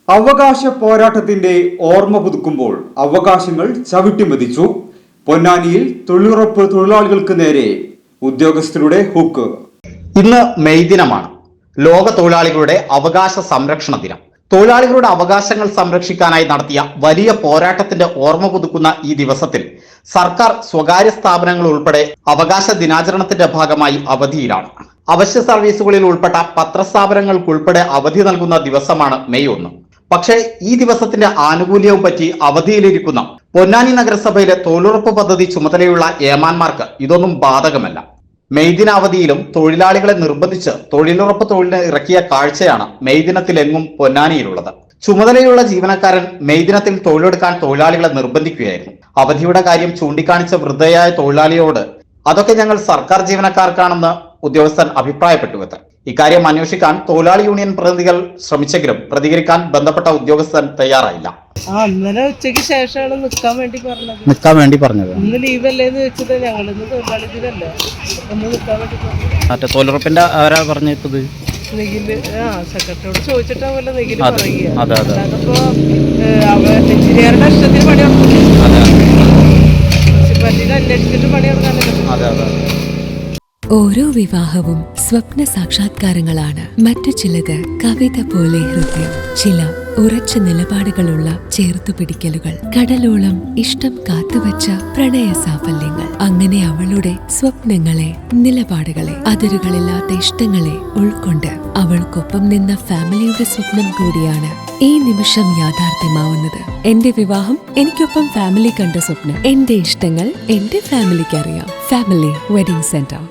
അവകാശ പോരാട്ടത്തിന്റെ ഓർമ്മ പുതുക്കുമ്പോൾ അവകാശങ്ങൾ ചവിട്ടിമതിച്ചു. പൊന്നാനിയിൽ തൊഴിലുറപ്പ് തൊഴിലാളികൾക്ക് നേരെ ഉദ്യോഗസ്ഥരുടെ ഹുക്ക്. ഇന്ന് മെയ് ദിനമാണ്. ലോക തൊഴിലാളികളുടെ അവകാശ സംരക്ഷണ ദിനം. തൊഴിലാളികളുടെ അവകാശങ്ങൾ സംരക്ഷിക്കാനായി നടത്തിയ വലിയ പോരാട്ടത്തിന്റെ ഓർമ്മ പുതുക്കുന്ന ഈ ദിവസത്തിൽ സർക്കാർ, സ്വകാര്യ സ്ഥാപനങ്ങൾ ഉൾപ്പെടെ അവകാശ ദിനാചരണത്തിന്റെ ഭാഗമായി അവധിയിലാണ്. അവശ്യ സർവീസുകളിൽ ഉൾപ്പെട്ട പത്രസ്ഥാപനങ്ങൾക്കുൾപ്പെടെ അവധി നൽകുന്ന ദിവസമാണ് മെയ് 1. പക്ഷേ ഈ ദിവസത്തിന്റെ ആനുകൂല്യവും പറ്റി അവധിയിലിരിക്കുന്ന പൊന്നാനി നഗരസഭയിലെ തൊഴിലുറപ്പ് പദ്ധതി ചുമതലയുള്ള ഏമാന്മാർക്ക് ഇതൊന്നും ബാധകമല്ല. മെയ് ദിന അവധിയിലും തൊഴിലാളികളെ നിർബന്ധിച്ച് തൊഴിലുറപ്പ് തൊഴിലിന് ഇറക്കിയ കാഴ്ചയാണ് മെയ് ദിനത്തിലെങ്ങും പൊന്നാനിയിലുള്ളത്. ചുമതലയുള്ള ജീവനക്കാരൻ മെയ് ദിനത്തിൽ തൊഴിലെടുക്കാൻ തൊഴിലാളികളെ നിർബന്ധിക്കുകയായിരുന്നു. അവധിയുടെ കാര്യം ചൂണ്ടിക്കാണിച്ച വൃദ്ധയായ തൊഴിലാളിയോട് അതൊക്കെ ഞങ്ങൾ സർക്കാർ ജീവനക്കാർക്കാണെന്ന് ഉദ്യോഗസ്ഥൻ അഭിപ്രായപ്പെട്ടുവെന്ന്. ഇക്കാര്യം അന്വേഷിക്കാൻ തൊഴിലാളി യൂണിയൻ പ്രതിനിധികൾ ശ്രമിച്ചെങ്കിലും പ്രതികരിക്കാൻ ബന്ധപ്പെട്ട ഉദ്യോഗസ്ഥൻ തയ്യാറായില്ല. ഇന്നലെ ഉച്ചയ്ക്ക് ശേഷമാണ് നിൽക്കാൻ വേണ്ടി പറഞ്ഞത്. ഇന്ന് ലീവല്ലേന്ന് വെച്ചത് ഞങ്ങൾ തൊഴിലാളി ദിനല്ലേ, ഒന്ന് നിൽക്കാൻ വേണ്ടി പറഞ്ഞു. തൊഴിലുറപ്പിന്റെ ആരാ പറഞ്ഞത്? നിഖില് സെക്രട്ടറിയോട് ചോദിച്ചിട്ടാവല്ലോ നിഖില് പറയുക. അതിപ്പോ എഞ്ചിനീയറുടെ ഇഷ്ടത്തിന് പണി മുനിസിപ്പാലിറ്റിയിൽ അന്വേഷിച്ചിട്ട് പണി നടക്കാനല്ലോ. ഓരോ വിവാഹവും സ്വപ്ന സാക്ഷാത്കാരങ്ങളാണ്. മറ്റു ചിലത് കവിത പോലെ ഹൃദയം, ചില ഉറച്ച നിലപാടുകളുള്ള ചേർത്തുപിടിക്കലുകൾ, കടലോളം ഇഷ്ടം കാത്തുവച്ച പ്രണയ സാഫല്യങ്ങൾ. അങ്ങനെ അവളുടെ സ്വപ്നങ്ങളെ, നിലപാടുകളെ, അതിരുകളില്ലാത്ത ഇഷ്ടങ്ങളെ ഉൾക്കൊണ്ട് അവൾക്കൊപ്പം നിന്ന ഫാമിലിയുടെ സ്വപ്നം കൂടിയാണ് ഈ നിമിഷം യാഥാർത്ഥ്യമാവുന്നത്. എന്റെ വിവാഹം എനിക്കൊപ്പം ഫാമിലി കണ്ട സ്വപ്നം. എന്റെ ഇഷ്ടങ്ങൾ എന്റെ ഫാമിലിക്ക് അറിയാം. Family wedding centre.